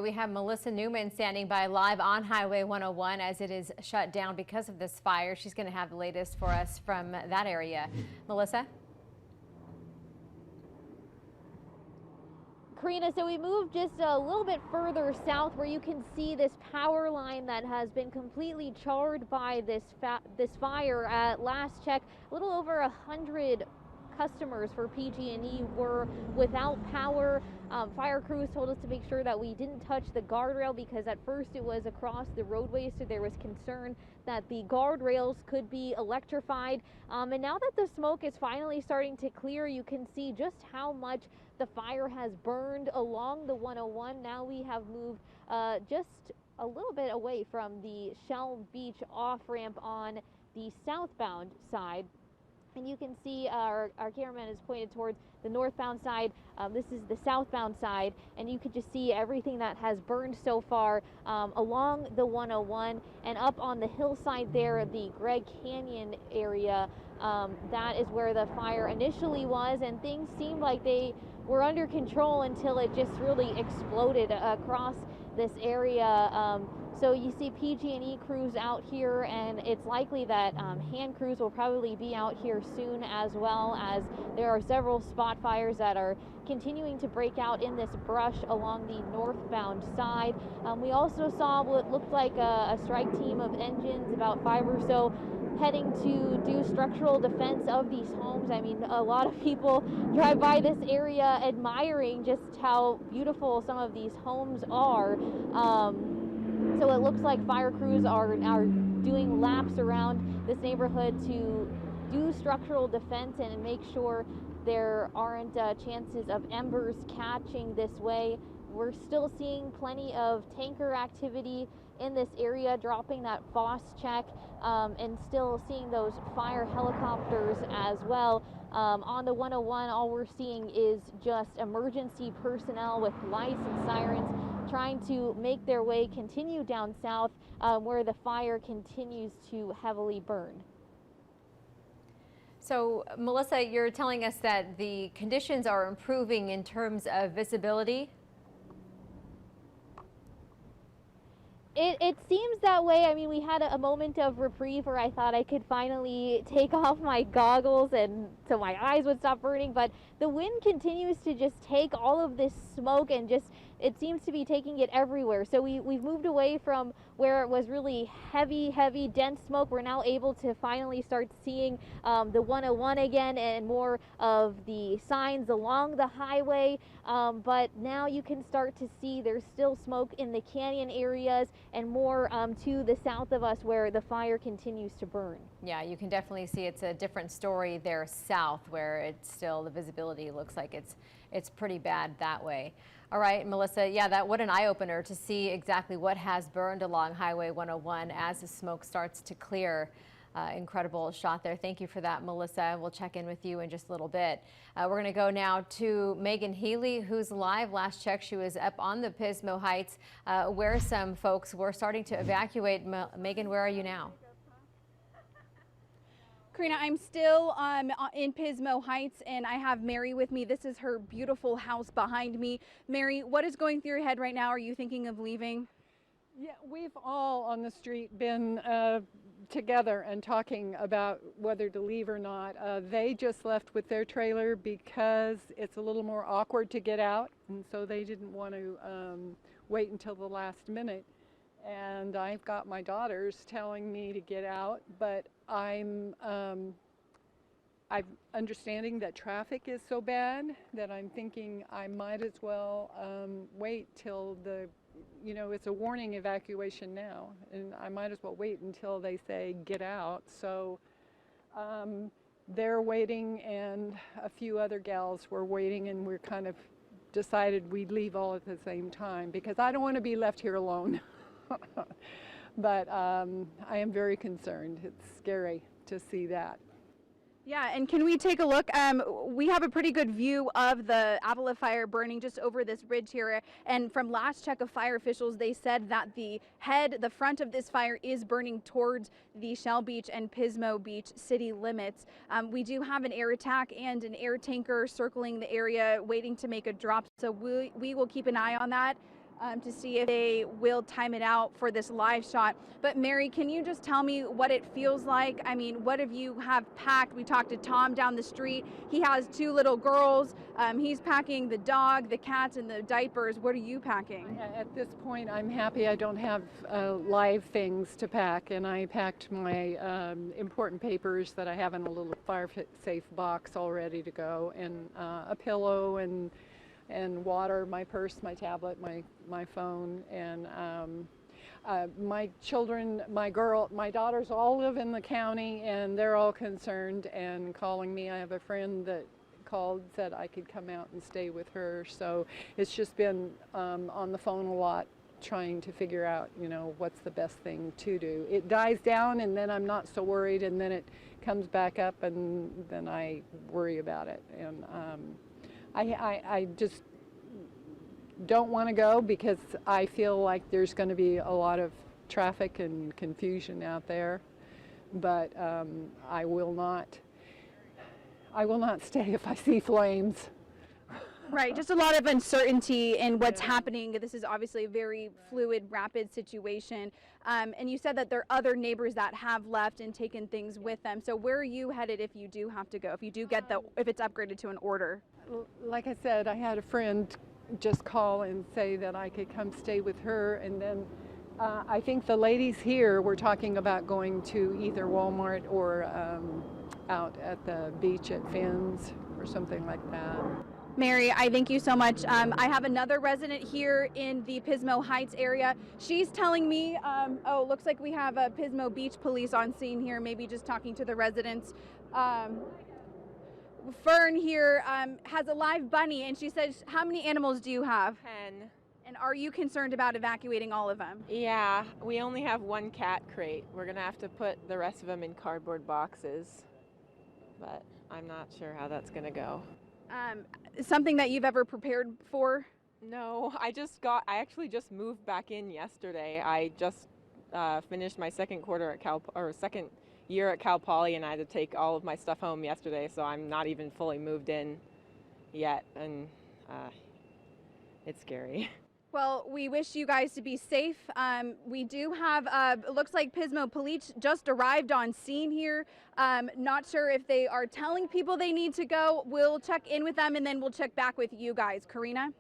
We have Melissa Newman standing by live on Highway 101 as it is shut down because of this fire. She's going to have the latest for us from that area. Melissa? Karina, so we moved just a little bit further south where you can see this power line that has been completely charred by this fire. At last check, a little over 100 customers for PG&E were without power. Fire crews told us to make sure that we didn't touch the guardrail because at first it was across the roadway, so there was concern that the guardrails could be electrified. And now that the smoke is finally starting to clear, you can see just how much the fire has burned along the 101. Now we have moved just a little bit away from the Shell Beach off-ramp on the southbound side. And you can see our cameraman is pointed towards the northbound side. This is the southbound side, and you can just see everything that has burned so far along the 101 and up on the hillside there, the Greg Canyon area. That is where the fire initially was, and things seemed like they were under control until it just really exploded across this area. So you see PG&E crews out here, and it's likely that hand crews will probably be out here soon, as well as there are several spot fires that are continuing to break out in this brush along the northbound side. We also saw what looked like a strike team of engines, about 5 or so, heading to do structural defense of these homes. I mean, a lot of people drive by this area admiring just how beautiful some of these homes are. So it looks like fire crews are doing laps around this neighborhood to do structural defense and make sure there aren't chances of embers catching this way. We're still seeing plenty of tanker activity in this area, dropping that FOSS check, and still seeing those fire helicopters as well. On the 101, all we're seeing is just emergency personnel with lights and sirens trying to make their way, continue down south where the fire continues to heavily burn. So, Melissa, you're telling us that the conditions are improving in terms of visibility? It seems that way. I mean, we had a moment of reprieve where I thought I could finally take off my goggles and so my eyes would stop burning, but the wind continues to just take all of this smoke and just, it seems to be taking it everywhere. So we've moved away from where it was really heavy, dense smoke. We're now able to finally start seeing the 101 again and more of the signs along the highway. But now you can start to see there's still smoke in the canyon areas and more to the south of us where the fire continues to burn. Yeah, you can definitely see it's a different story there south, where it's still, the visibility looks like it's pretty bad that way. All right, Melissa, yeah, what an eye-opener to see exactly what has burned along Highway 101 as the smoke starts to clear. Incredible shot there. Thank you for that, Melissa. We'll check in with you in just a little bit. We're going to go now to Megan Healy, who's live. Last check, she was up on the Pismo Heights, where some folks were starting to evacuate. Megan, where are you now? Karina, I'm still in Pismo Heights, and I have Mary with me. This is her beautiful house behind me. Mary, what is going through your head right now? Are you thinking of leaving? Yeah, we've all on the street been together and talking about whether to leave or not. They just left with their trailer because it's a little more awkward to get out, and so they didn't want to wait until the last minute. And I've got my daughters telling me to get out, but I'm understanding that traffic is so bad that I'm thinking I might as well wait till it's a warning evacuation now, and I might as well wait until they say get out. So they're waiting, and a few other gals were waiting, and we're kind of decided we'd leave all at the same time because I don't want to be left here alone. But I am very concerned. It's scary to see that. Yeah, and can we take a look? We have a pretty good view of the Avila Fire burning just over this bridge here. And from last check of fire officials, they said that the front of this fire is burning towards the Shell Beach and Pismo Beach city limits. We do have an air attack and an air tanker circling the area waiting to make a drop. So we will keep an eye on that. to see if they will time it out for this live shot. But Mary, can you just tell me what it feels like? I mean, what have you have packed? We talked to Tom down the street. He has 2 little girls. He's packing the dog, the cats, and the diapers. What are you packing? At this point, I'm happy I don't have live things to pack, and I packed my important papers that I have in a little fire-safe box all ready to go, and a pillow and water, my purse, my tablet, my phone, and my children, my daughters all live in the county, and they're all concerned and calling me. I have a friend that called, said I could come out and stay with her, so it's just been on the phone a lot, trying to figure out, you know, what's the best thing to do. It dies down, and then I'm not so worried, and then it comes back up, and then I worry about it. And I just don't want to go because I feel like there's going to be a lot of traffic and confusion out there, but I will not stay if I see flames. Right, just a lot of uncertainty in what's happening. This is obviously a very fluid, rapid situation. And you said that there are other neighbors that have left and taken things with them. So where are you headed if you do have to go, if you do get if it's upgraded to an order? Like I said, I had a friend just call and say that I could come stay with her, and then I think the ladies here were talking about going to either Walmart or out at the beach at Finn's or something like that. Mary, I thank you so much. I have another resident here in the Pismo Heights area. She's telling me, oh, looks like we have a Pismo Beach police on scene here, maybe just talking to the residents. Fern here has a live bunny, and she says, how many animals do you have? 10. And are you concerned about evacuating all of them? Yeah, we only have 1 cat crate. We're going to have to put the rest of them in cardboard boxes, but I'm not sure how that's going to go. Something that you've ever prepared for? No, I actually just moved back in yesterday. I just finished my second year at Cal Poly, and I had to take all of my stuff home yesterday, so I'm not even fully moved in yet, and it's scary. Well, we wish you guys to be safe. We do have, it looks like Pismo Police just arrived on scene here. Not sure if they are telling people they need to go. We'll check in with them, and then we'll check back with you guys. Karina?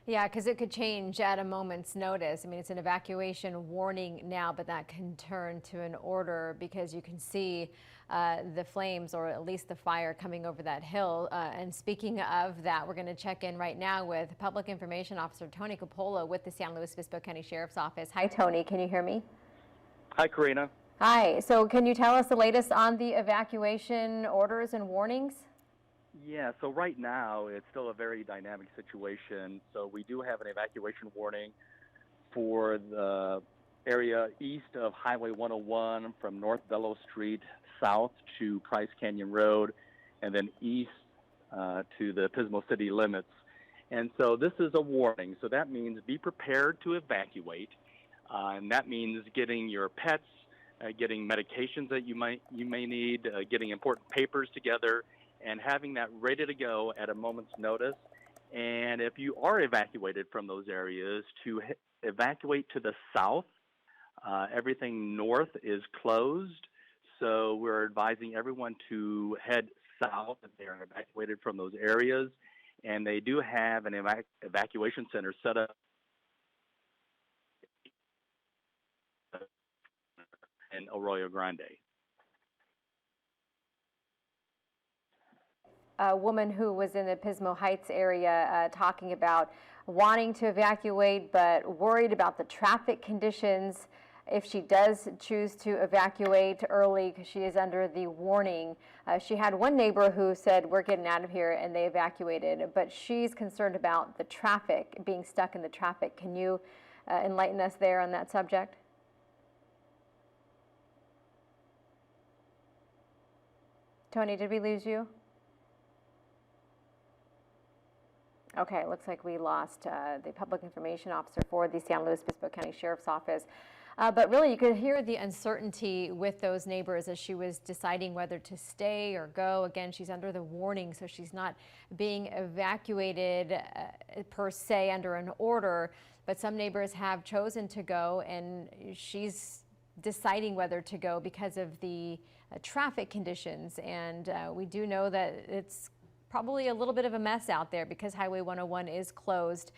Yeah, because it could change at a moment's notice. I mean, it's an evacuation warning now, but that can turn to an order because you can see the flames, or at least the fire, coming over that hill. And speaking of that, we're going to check in right now with Public Information Officer Tony Coppola with the San Luis Obispo County Sheriff's Office. Hi, Tony. Can you hear me? Hi, Karina. Hi. So can you tell us the latest on the evacuation orders and warnings? Yeah, so right now it's still a very dynamic situation. So we do have an evacuation warning for the area east of Highway 101 from North Bellow Street south to Price Canyon Road, and then east to the Pismo city limits. And so this is a warning. So that means be prepared to evacuate, and that means getting your pets, getting medications that you may need, getting important papers together, and having that ready to go at a moment's notice. And if you are evacuated from those areas, to evacuate to the south. Everything north is closed, so we're advising everyone to head south if they are evacuated from those areas. And they do have an evacuation center set up in Arroyo Grande. A woman who was in the Pismo Heights area talking about wanting to evacuate but worried about the traffic conditions if she does choose to evacuate early because she is under the warning. She had one neighbor who said, we're getting out of here, and they evacuated, but she's concerned about the traffic, being stuck in the traffic. Can you enlighten us there on that subject? Tony, did we lose you? Okay, looks like we lost the public information officer for the San Luis Obispo County Sheriff's Office. But really, you could hear the uncertainty with those neighbors as she was deciding whether to stay or go. Again, she's under the warning, so she's not being evacuated per se under an order. But some neighbors have chosen to go, and she's deciding whether to go because of the traffic conditions. And we do know that it's probably a little bit of a mess out there because Highway 101 is closed.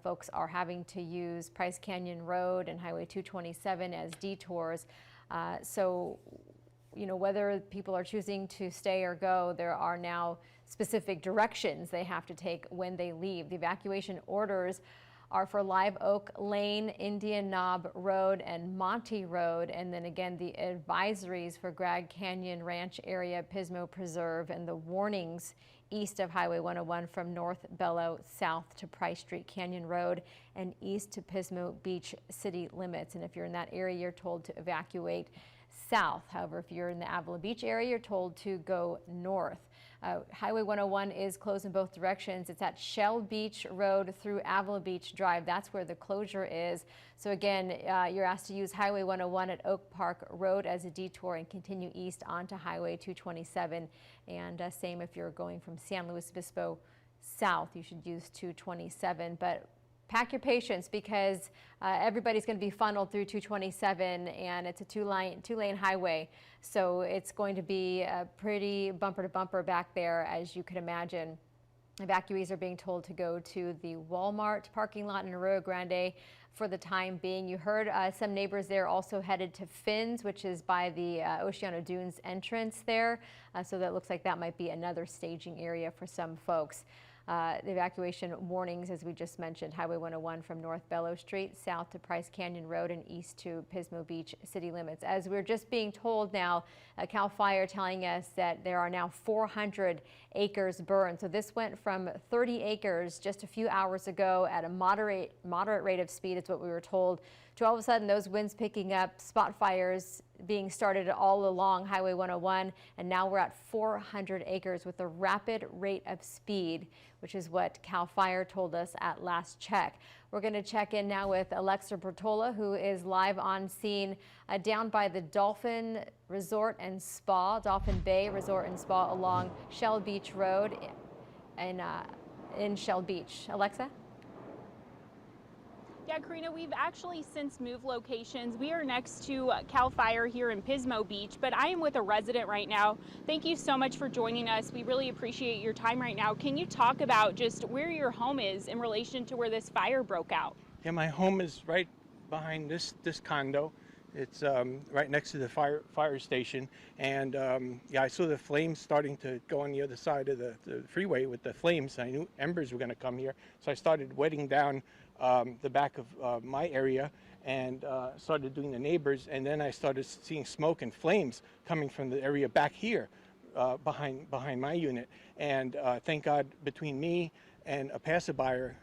Folks are having to use Price Canyon Road and Highway 227 as detours. So, you know, whether people are choosing to stay or go, there are now specific directions they have to take when they leave. The evacuation orders are for Live Oak Lane, Indian Knob Road, and Monty Road. And then again, the advisories for Grand Canyon Ranch area, Pismo Preserve, and the warnings east of Highway 101 from North Bellow south to Price Street Canyon Road and east to Pismo Beach city limits. And if you're in that area, you're told to evacuate south. However, if you're in the Avila Beach area, you're told to go north. Highway 101 is closed in both directions. It's at Shell Beach Road through Avila Beach Drive. That's where the closure is. So again, you're asked to use Highway 101 at Oak Park Road as a detour and continue east onto Highway 227. And same if you're going from San Luis Obispo south, you should use 227. But pack your patience because everybody's going to be funneled through 227, and it's a two-lane highway. So it's going to be a pretty bumper to bumper back there, as you could imagine. Evacuees are being told to go to the Walmart parking lot in Arroyo Grande for the time being. You heard some neighbors there also headed to Finn's, which is by the Oceano Dunes entrance there. So that looks like that might be another staging area for some folks. The evacuation warnings, as we just mentioned, Highway 101 from North Bellow Street, south to Price Canyon Road, and east to Pismo Beach city limits. As we're just being told now, CAL FIRE telling us that there are now 400 acres burned. So this went from 30 acres just a few hours ago at a moderate rate of speed, is what we were told, to all of a sudden those winds picking up, spot fires being started all along Highway 101, and now we're at 400 acres with a rapid rate of speed, which is what CAL FIRE told us at last check. We're going to check in now with Alexa Bertola, who is live on scene down by the Dolphin Resort and Spa, Dolphin Bay Resort and Spa along Shell Beach Road in Shell Beach. Alexa? Yeah, Karina, we've actually since moved locations. We are next to CAL FIRE here in Pismo Beach, but I am with a resident right now. Thank you so much for joining us. We really appreciate your time right now. Can you talk about just where your home is in relation to where this fire broke out? Yeah, my home is right behind this condo. It's right next to the fire station, and yeah, I saw the flames starting to go on the other side of the freeway with the flames. I knew embers were going to come here, so I started wetting down the back of my area and started doing the neighbors, and then I started seeing smoke and flames coming from the area back here behind my unit. And thank God, between me and a passerby, a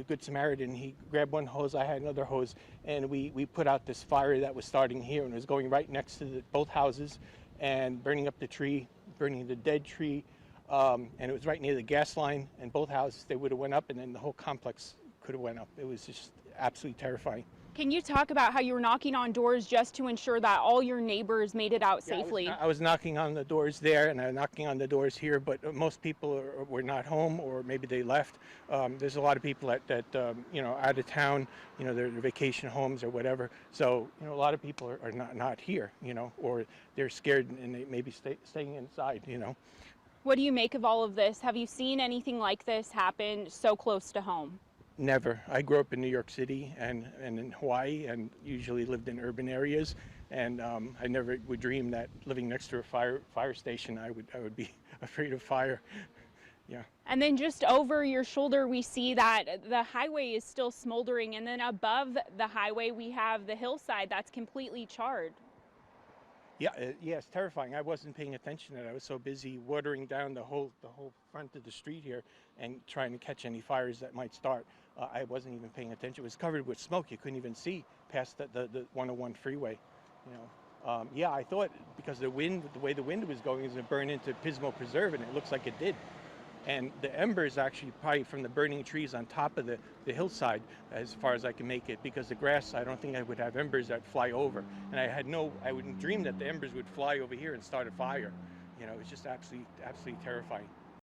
good Samaritan, he grabbed one hose, I had another hose, and we put out this fire that was starting here, and it was going right next to both houses and burning up the tree, burning the dead tree, and it was right near the gas line, and both houses, they would have went up, and then the whole complex could have went up. It was just absolutely terrifying. Can you talk about how you were knocking on doors just to ensure that all your neighbors made it out safely? I was knocking on the doors there, and I was knocking on the doors here, but most people were not home, or maybe they left. There's a lot of people that you know, out of town, you know, their vacation homes or whatever. So, you know, a lot of people are not here, you know, or they're scared and they may be staying inside, you know. What do you make of all of this? Have you seen anything like this happen so close to home? Never. I grew up in New York City and in Hawaii, and usually lived in urban areas. And I never would dream that living next to a fire station, I would be afraid of fire. Yeah. And then just over your shoulder, we see that the highway is still smoldering, and then above the highway, we have the hillside that's completely charred. Yeah, yeah, it's terrifying. I wasn't paying attention to it. I was so busy watering down the whole front of the street here and trying to catch any fires that might start. I wasn't even paying attention. It was covered with smoke. You couldn't even see past the 101 freeway. You know, yeah, I thought because the way the wind was going, it was going to burn into Pismo Preserve, and it looks like it did. And the embers actually probably from the burning trees on top of the hillside, as far as I can make it, because the grass, I don't think I would have embers that fly over. And I wouldn't dream that the embers would fly over here and start a fire. You know, it's just absolutely terrifying.